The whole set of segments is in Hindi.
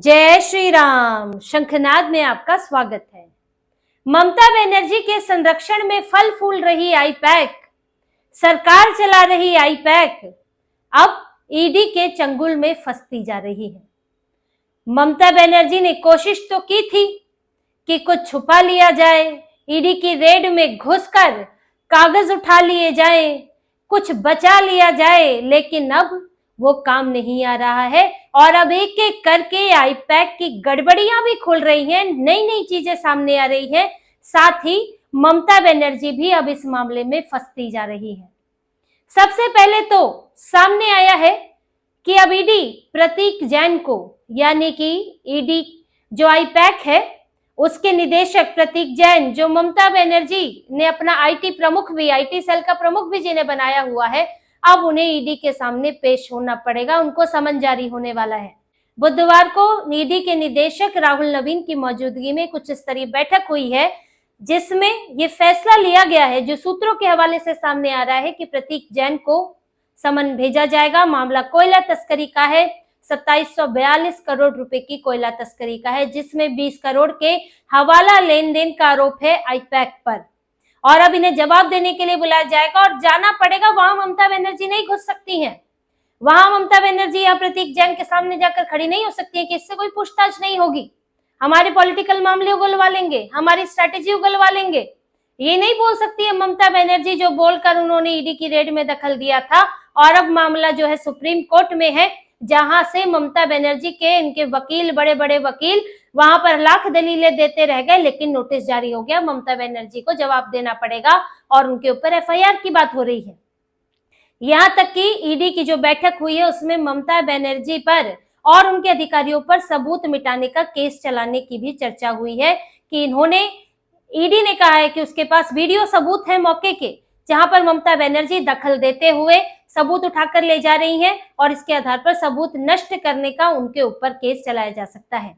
जय श्री राम। शंखनाद में आपका स्वागत है। ममता बनर्जी के संरक्षण में फल फूल रही आईपैक, सरकार चला रही आईपैक अब ईडी के चंगुल में फंसती जा रही है। ममता बनर्जी ने कोशिश तो की थी कि कुछ छुपा लिया जाए, ईडी की रेड में घुसकर कागज उठा लिए जाएं, कुछ बचा लिया जाए, लेकिन अब वो काम नहीं आ रहा है और अब एक एक करके आईपैक की गड़बड़ियां भी खुल रही हैं, नई नई चीजें सामने आ रही हैं। साथ ही ममता बनर्जी भी अब इस मामले में फंसती जा रही है। सबसे पहले तो सामने आया है कि अब ईडी प्रतीक जैन को, यानी कि ईडी जो आईपैक है उसके निदेशक प्रतीक जैन, जो ममता बनर्जी ने अपना आईटी प्रमुख भी, आईटी सेल का प्रमुख भी जिन्हें बनाया हुआ है, अब उन्हें ईडी के सामने पेश होना पड़ेगा। उनको समन जारी होने वाला है। बुधवार को ईडी के निदेशक राहुल नवीन की मौजूदगी में कुछ स्तरीय बैठक हुई है, जिसमें ये फैसला लिया गया है, जो सूत्रों के हवाले से सामने आ रहा है, कि प्रतीक जैन को समन भेजा जाएगा। मामला कोयला तस्करी का है। 2742 करोड़ रुपए की कोयला तस्करी का है, जिसमें 20 करोड़ के हवाला लेन देन का आरोप है आईपैक पर। और अब इन्हें जवाब देने के लिए बुलाया जाएगा और जाना पड़ेगा। वहां ममता बनर्जी नहीं घुस सकती हैं। वहां ममता बनर्जी या प्रतीक जैन के सामने जाकर खड़ी नहीं हो सकती है कि इससे कोई पूछताछ नहीं होगी, हमारे पॉलिटिकल मामले उगलवा लेंगे, हमारी स्ट्रैटेजी उगलवा लेंगे। ये नहीं बोल सकती है ममता बनर्जी, जो बोलकर उन्होंने ईडी की रेड में दखल दिया था। और अब मामला जो है सुप्रीम कोर्ट में है, जहां से ममता बनर्जी के इनके वकील, बड़े बड़े वकील वहां पर लाख दलीलें देते रह गए, लेकिन नोटिस जारी हो गया। ममता बनर्जी को जवाब देना पड़ेगा और उनके ऊपर एफआईआर की बात हो रही है। यहां तक कि ईडी की जो बैठक हुई है उसमें ममता बनर्जी पर और उनके अधिकारियों पर सबूत मिटाने का केस चलाने की भी चर्चा हुई है, कि इन्होंने, ईडी ने कहा है कि उसके पास वीडियो सबूत है मौके के, जहां पर ममता बनर्जी दखल देते हुए सबूत उठाकर ले जा रही हैं और इसके आधार पर सबूत नष्ट करने का उनके ऊपर केस चलाया जा सकता है।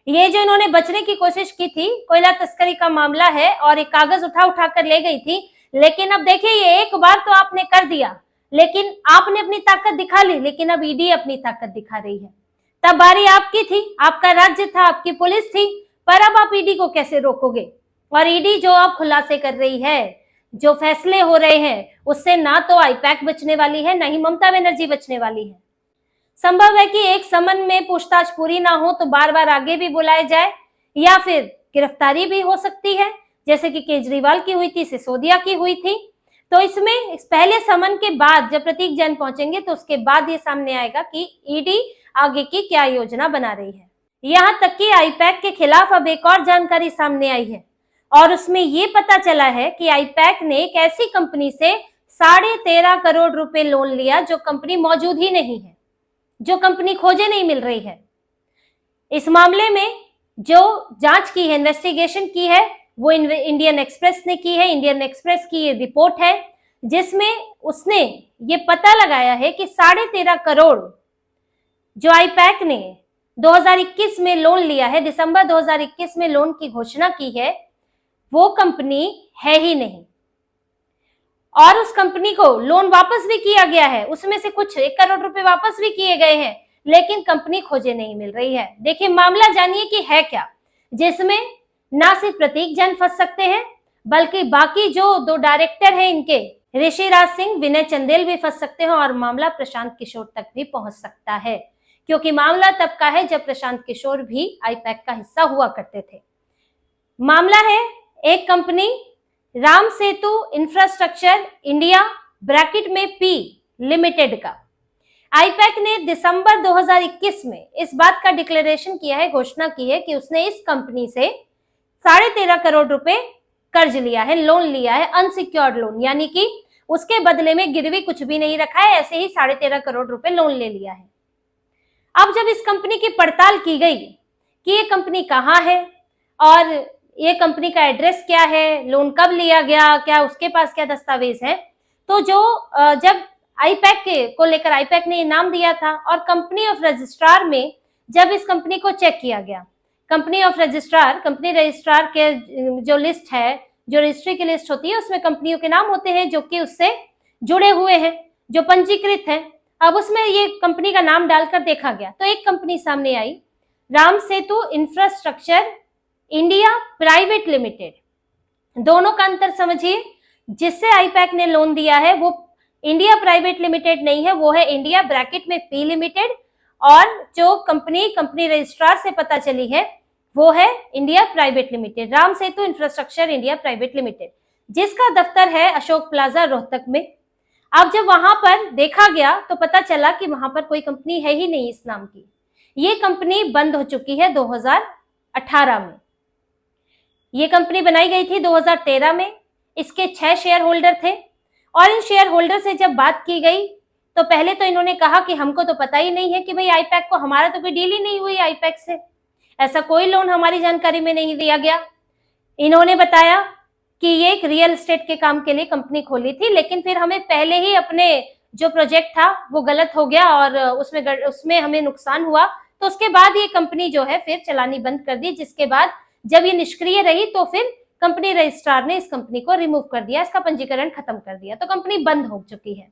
ये जो इन्होंने बचने की कोशिश की थी, कोयला तस्करी का मामला है और एक कागज उठाकर ले गई थी, लेकिन अब देखिए, ये एक बार तो आपने कर दिया, लेकिन आपने अपनी ताकत दिखा ली, लेकिन अब ईडी अपनी ताकत दिखा रही है। तब बारी आपकी थी, आपका राज्य था, आपकी पुलिस थी, पर अब आप ईडी को कैसे रोकोगे? और ईडी जो अब खुलासे कर रही है, जो फैसले हो रहे हैं, उससे ना तो आईपैक बचने वाली है, ना ही ममता बनर्जी बचने वाली है। संभव है कि एक समन में पूछताछ पूरी ना हो तो बार बार आगे भी बुलाए जाए, या फिर गिरफ्तारी भी हो सकती है, जैसे कि केजरीवाल की हुई थी, सिसोदिया की हुई थी। तो इसमें इस पहले समन के बाद जब प्रतीक जैन पहुंचेंगे तो उसके बाद ये सामने आएगा कि ईडी आगे की क्या योजना बना रही है। यहाँ तक कि आईपैक के खिलाफ अब एक और जानकारी सामने आई है और उसमें ये पता चला है कि आईपैक ने एक ऐसी कंपनी से 13.5 करोड़ रुपए लोन लिया, जो कंपनी मौजूद ही नहीं है, जो कंपनी खोजे नहीं मिल रही है। इस मामले में जो जांच की है, इन्वेस्टिगेशन की है, वो इंडियन एक्सप्रेस ने की है। इंडियन एक्सप्रेस की ये रिपोर्ट है, जिसमें उसने ये पता लगाया है कि 13.5 करोड़ जो आईपैक ने 2021 में लोन लिया है, दिसंबर 2021 में लोन की घोषणा की है, वो कंपनी है ही नहीं। और उस कंपनी को लोन वापस भी किया गया है, उसमें से कुछ 1 करोड़ रुपए वापस भी किए गए हैं, लेकिन कंपनी खोजे नहीं मिल रही है। देखिए मामला जानिए कि है क्या, जिसमें ना सिर्फ प्रतीक जैन फंस सकते हैं, बल्कि बाकी जो 2 डायरेक्टर हैं इनके, ऋषिराज सिंह, विनय चंदेल भी फंस सकते हैं और मामला प्रशांत किशोर तक भी पहुंच सकता है, क्योंकि मामला तब का है जब प्रशांत किशोर भी आईपैक का हिस्सा हुआ करते थे। मामला है एक company Ram Setu infrastructure India bracket में पी लिमिटेड का। आईपैक ने दिसंबर 2021 में इस बात का डिक्लेरेशन किया है, घोषणा की है कि उसने इस कंपनी से 13.5 करोड़ रुपए कर्ज लिया है, लोन लिया है, अनसिक्योर्ड लोन, यानी कि उसके बदले में गिरवी कुछ भी नहीं रखा है, ऐसे ही 13.5 करोड़ रुपए लोन ले लिया है। अब जब इस कंपनी की पड़ताल की गई कि ये कंपनी कहाँ है और ये कंपनी का एड्रेस क्या है, लोन कब लिया गया, क्या उसके पास क्या दस्तावेज है, तो जो जब आईपैक को लेकर आईपैक ने ये नाम दिया था और कंपनी ऑफ रजिस्ट्रार में जब इस कंपनी को चेक किया गया, company of registrar, company registrar के जो लिस्ट है, जो रजिस्ट्री की लिस्ट होती है, उसमें कंपनियों के नाम होते हैं जो कि उससे जुड़े हुए हैं, जो पंजीकृत हैं। अब उसमें ये कंपनी का नाम डालकर देखा गया तो एक कंपनी सामने आई Ram Setu infrastructure India private limited. दोनों का अंतर समझिए। जिससे आईपैक ने लोन दिया है वो इंडिया प्राइवेट लिमिटेड नहीं है, वो है इंडिया ब्रैकेट में पी लिमिटेड, और जो कंपनी रजिस्ट्रार से पता चली है वो है India private limited, Ram Setu infrastructure India private limited, जिसका दफ्तर है अशोक प्लाजा रोहतक में। अब जब वहां पर देखा गया तो पता चला कि वहां पर कोई कंपनी है ही नहीं इस नाम की। ये कंपनी बंद हो चुकी है 2018 में। ये कंपनी बनाई गई थी 2013 में। इसके 6 शेयर होल्डर थे, और इन शेयर होल्डर से जब बात की गई तो पहले तो इन्होंने कहा कि हमको तो पता ही नहीं है कि भाई आईपैक को, हमारा तो कोई डील ही नहीं हुई आईपैक से, ऐसा कोई लोन हमारी जानकारी में नहीं दिया गया। इन्होंने बताया कि ये एक रियल एस्टेट के काम के लिए कंपनी खोली थी, लेकिन फिर हमें पहले ही अपने जो प्रोजेक्ट था वो गलत हो गया और उसमें हमें नुकसान हुआ, तो उसके बाद ये कंपनी जो है फिर चलानी बंद कर दी। जिसके बाद जब ये निष्क्रिय रही तो फिर कंपनी रजिस्ट्रार ने इस कंपनी को रिमूव कर दिया, इसका पंजीकरण खत्म कर दिया, तो कंपनी बंद हो चुकी है।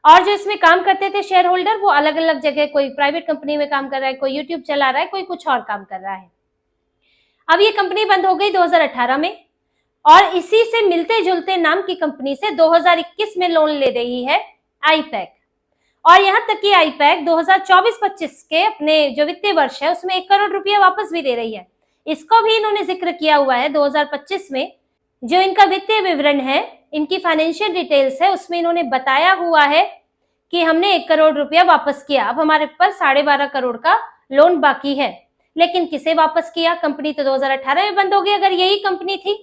और जो इसमें काम करते थे शेयर होल्डर, वो अलग अलग जगह, कोई प्राइवेट कंपनी में काम कर रहा है, कोई यूट्यूब चला रहा है, कोई कुछ और काम कर रहा है। अब ये कंपनी बंद हो गई 2018 में, और इसी से मिलते जुलते नाम की कंपनी से 2021 में लोन ले रही है आईपैक। और यहां तक कि आईपैक 2024-25 के अपने जो वित्तीय वर्ष है उसमें 1 करोड़ रुपया वापस भी दे रही है। इसको भी इन्होंने जिक्र किया हुआ है 2025 में। जो इनका वित्तीय विवरण है, इनकी फाइनेंशियल डिटेल्स है, उसमें इन्होंने बताया हुआ है कि हमने 1 करोड़ रुपया वापस किया, अब हमारे पर 12.5 करोड़ का लोन बाकी है। लेकिन किसे वापस किया? कंपनी तो 2018 में बंद हो गई। अगर यही कंपनी थी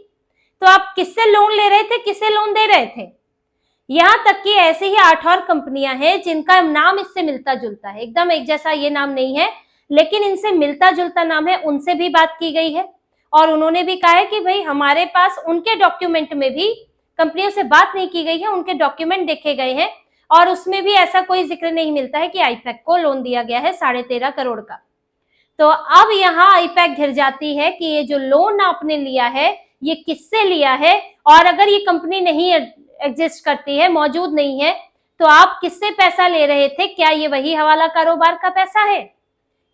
तो आप किससे लोन ले रहे थे, किसे लोन दे रहे थे? यहां तक कि ऐसे ही 8 और कंपनियां हैं जिनका नाम इससे मिलता जुलता है, एकदम एक जैसा ये नाम नहीं है लेकिन इनसे मिलता जुलता नाम है। उनसे भी बात की गई है और उन्होंने भी कहा है कि भाई हमारे पास उनके डॉक्यूमेंट में भी कंपनियों से बात नहीं की गई है, उनके डॉक्यूमेंट देखे गए हैं और उसमें भी ऐसा कोई जिक्र नहीं मिलता है कि आईपैक को लोन दिया गया है 13.5 करोड़ का। तो अब यहाँ आईपैक घिर जाती है कि ये जो लोन आपने लिया है ये किससे लिया है, और अगर ये कंपनी नहीं एग्जिस्ट करती है, मौजूद नहीं है, तो आप किससे पैसा ले रहे थे? क्या ये वही हवाला कारोबार का पैसा है?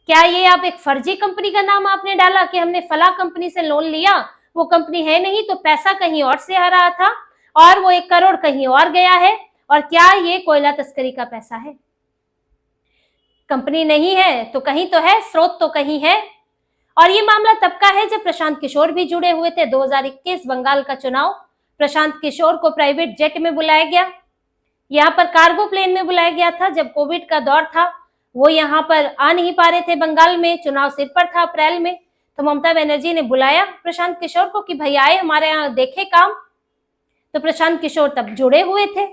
क्या ये आप एक फर्जी कंपनी का नाम आपने डाला कि हमने फला कंपनी से लोन लिया, वो कंपनी है नहीं तो पैसा कहीं और से आ रहा था और वो 1 करोड़ कहीं और गया है? और क्या ये कोयला तस्करी का पैसा है? कंपनी नहीं है तो कहीं तो है, स्रोत तो कहीं है। और ये मामला तब का है जब प्रशांत किशोर भी जुड़े हुए थे। 2021 बंगाल का चुनाव, प्रशांत किशोर को प्राइवेट जेट में बुलाया गया, यहाँ पर कार्गो प्लेन में बुलाया गया था। जब कोविड का दौर था वो यहाँ पर आ नहीं पा रहे थे बंगाल में, चुनाव सिर पर था अप्रैल में, तो ममता बनर्जी ने बुलाया प्रशांत किशोर को कि भाई आए हमारे यहाँ देखे काम। तो प्रशांत किशोर तब जुड़े हुए थे।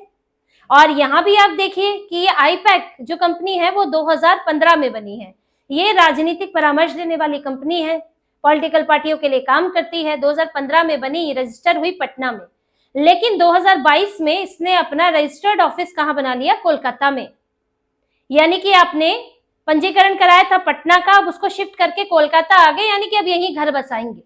और यहाँ भी आप देखिए कि ये आईपैक जो कंपनी है वो 2015 में बनी है। ये राजनीतिक परामर्श देने वाली कंपनी है, पॉलिटिकल पार्टियों के लिए काम करती है। 2015 में बनी, रजिस्टर हुई पटना में, लेकिन 2022 में इसने अपना रजिस्टर्ड ऑफिस कहाँ बना लिया? कोलकाता में। यानी कि आपने पंजीकरण कराया था पटना का, अब उसको शिफ्ट करके कोलकाता आ गए, यानी कि अब यहीं घर बसाएंगे।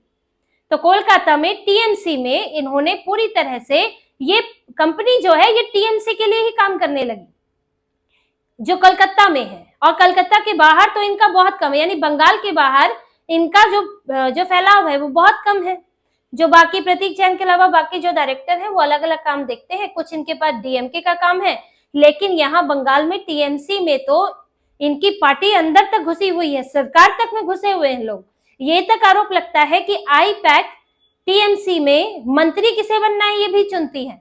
तो कोलकाता में टीएमसी में इन्होंने पूरी तरह से, ये कंपनी जो है ये टीएमसी के लिए ही काम करने लगी जो कलकत्ता में है, और कलकत्ता के बाहर तो इनका बहुत कम है, यानी बंगाल के बाहर इनका जो फैलाव है वो बहुत कम है। जो बाकी प्रतीक जैन के अलावा बाकी जो डायरेक्टर है वो अलग अलग काम देखते हैं, कुछ इनके पास डीएमके का काम है, लेकिन यहाँ बंगाल में टीएमसी में तो इनकी पार्टी अंदर तक घुसी हुई है, सरकार तक में घुसे हुए हैं लोग। ये तक आरोप लगता है कि आईपैक टीएमसी में मंत्री किसे बनना है ये भी चुनती है,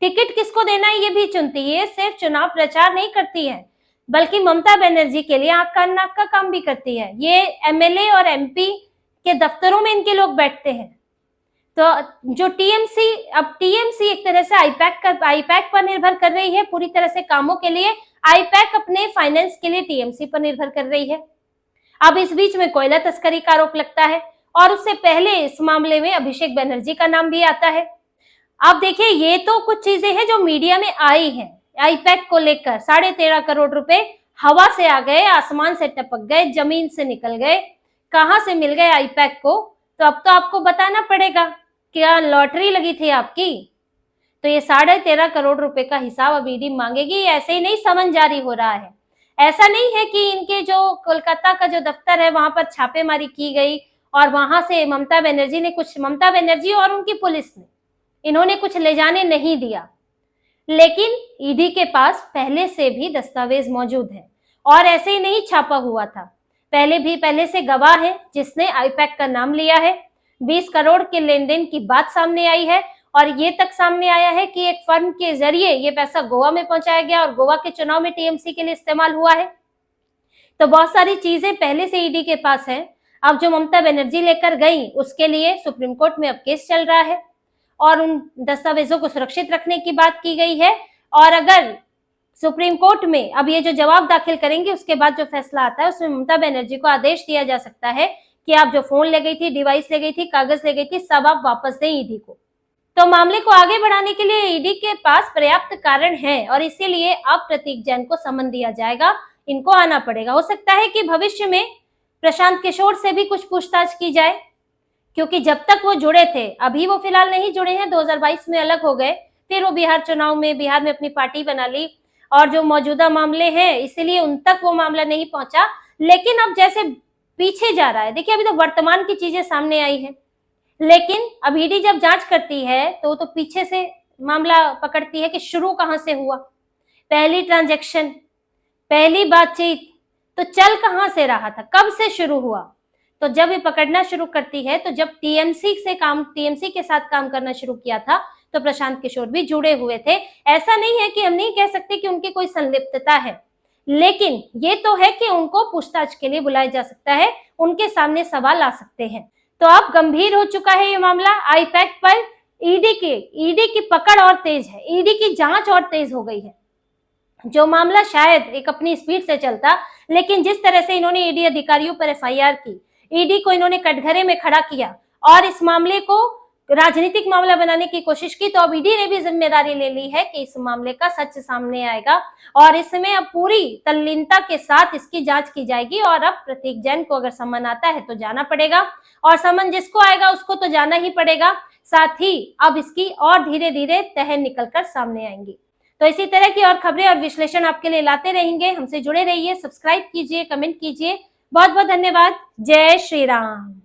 टिकट किसको देना है ये भी चुनती है। सिर्फ चुनाव प्रचार नहीं करती है बल्कि ममता बनर्जी के लिए आंख कान नाक का काम भी करती है। ये एमएलए और एमपी के दफ्तरों में इनके लोग बैठते हैं। तो जो टीएमसी, अब टीएमसी एक तरह से आईपैक पर निर्भर कर रही है पूरी तरह से कामों के लिए, आईपैक अपने फाइनेंस के लिए टीएमसी पर निर्भर कर रही है। अब इस बीच में कोयला तस्करी का आरोप लगता है और उससे पहले इस मामले में अभिषेक बनर्जी का नाम भी आता है। अब देखिए ये तो कुछ चीजें हैं जो मीडिया में आई हैं आईपैक को लेकर। 13.5 करोड़ रुपए हवा से आ गए, आसमान से टपक गए, जमीन से निकल गए, कहां से मिल गए आईपैक को? तो अब तो आपको बताना पड़ेगा, क्या लॉटरी लगी थी आपकी? तो ये 13.5 करोड़ रुपए का हिसाब अब ईडी मांगेगी। ऐसे ही नहीं समन जारी हो रहा है, ऐसा नहीं है कि इनके जो कोलकाता का जो दफ्तर है वहां पर छापेमारी की गई और वहां से ममता बनर्जी और उनकी पुलिस ने इन्होंने कुछ ले जाने नहीं दिया। लेकिन ईडी के पास पहले से भी दस्तावेज मौजूद है और ऐसे ही नहीं छापा हुआ था, पहले से गवाह है जिसने आईपैक का नाम लिया है। 20 करोड़ के लेन देन की बात सामने आई है और ये तक सामने आया है कि एक फर्म के जरिए ये पैसा गोवा में पहुंचाया गया और गोवा के चुनाव में टीएमसी के लिए इस्तेमाल हुआ है। तो बहुत सारी चीजें पहले से ईडी के पास है। अब जो ममता बनर्जी लेकर गई उसके लिए सुप्रीम कोर्ट में अब केस चल रहा है और उन दस्तावेजों को सुरक्षित रखने की बात की गई है। और अगर सुप्रीम कोर्ट में अब ये जो जवाब दाखिल करेंगे उसके बाद जो फैसला आता है उसमें ममता बनर्जी को आदेश दिया जा सकता है कि आप जो फोन ले गई थी, डिवाइस ले गई थी, कागज ले गई थी, सब आप वापस दें ईडी को। तो मामले को आगे बढ़ाने के लिए ईडी के पास पर्याप्त कारण है और इसीलिए अब प्रतीक जैन को समन दिया जाएगा, इनको आना पड़ेगा। हो सकता है कि भविष्य में प्रशांत किशोर से भी कुछ पूछताछ की जाए, क्योंकि जब तक वो जुड़े थे, अभी वो फिलहाल नहीं जुड़े हैं, 2022 में अलग हो गए, फिर वो बिहार चुनाव में बिहार में अपनी पार्टी बना ली और जो मौजूदा मामले हैं इसीलिए उन तक वो मामला नहीं पहुंचा। लेकिन अब जैसे पीछे जा रहा है, देखिए अभी तो वर्तमान की चीजें सामने आई है, लेकिन अब ईडी जब जांच करती है तो पीछे से मामला पकड़ती है कि शुरू कहां से हुआ, पहली ट्रांजैक्शन, पहली बातचीत तो चल कहां से रहा था, कब से शुरू हुआ। तो जब ये पकड़ना शुरू करती है तो जब टीएमसी के साथ काम करना शुरू किया था तो प्रशांत किशोर भी जुड़े हुए थे। ऐसा नहीं है कि हम नहीं कह सकते कि उनकी कोई संलिप्तता है, लेकिन ये तो है कि उनको पूछताछ के लिए बुलाया जा सकता है, उनके सामने सवाल आ सकते हैं। तो अब गंभीर हो चुका है ये मामला आईपैक पर। ईडी की पकड़ और तेज है, ईडी की जांच और तेज हो गई है। जो मामला शायद एक अपनी स्पीड से चलता, लेकिन जिस तरह से इन्होंने ईडी अधिकारियों पर एफआईआर की, ईडी को इन्होंने कटघरे में खड़ा किया और इस मामले को राजनीतिक मामला बनाने की कोशिश की, तो अब ईडी ने भी जिम्मेदारी ले ली है कि इस मामले का सच सामने आएगा और इसमें अब पूरी तल्लीनता के साथ इसकी जांच की जाएगी। और अब प्रतीक जैन को अगर समन आता है तो जाना पड़ेगा और समन जिसको आएगा उसको तो जाना ही पड़ेगा। साथ ही अब इसकी और धीरे धीरे तह निकलकर सामने आएंगी। तो इसी तरह की और खबरें और विश्लेषण आपके लिए लाते रहेंगे। हमसे जुड़े रहिए, सब्सक्राइब कीजिए, कमेंट कीजिए। बहुत बहुत धन्यवाद। जय श्री राम।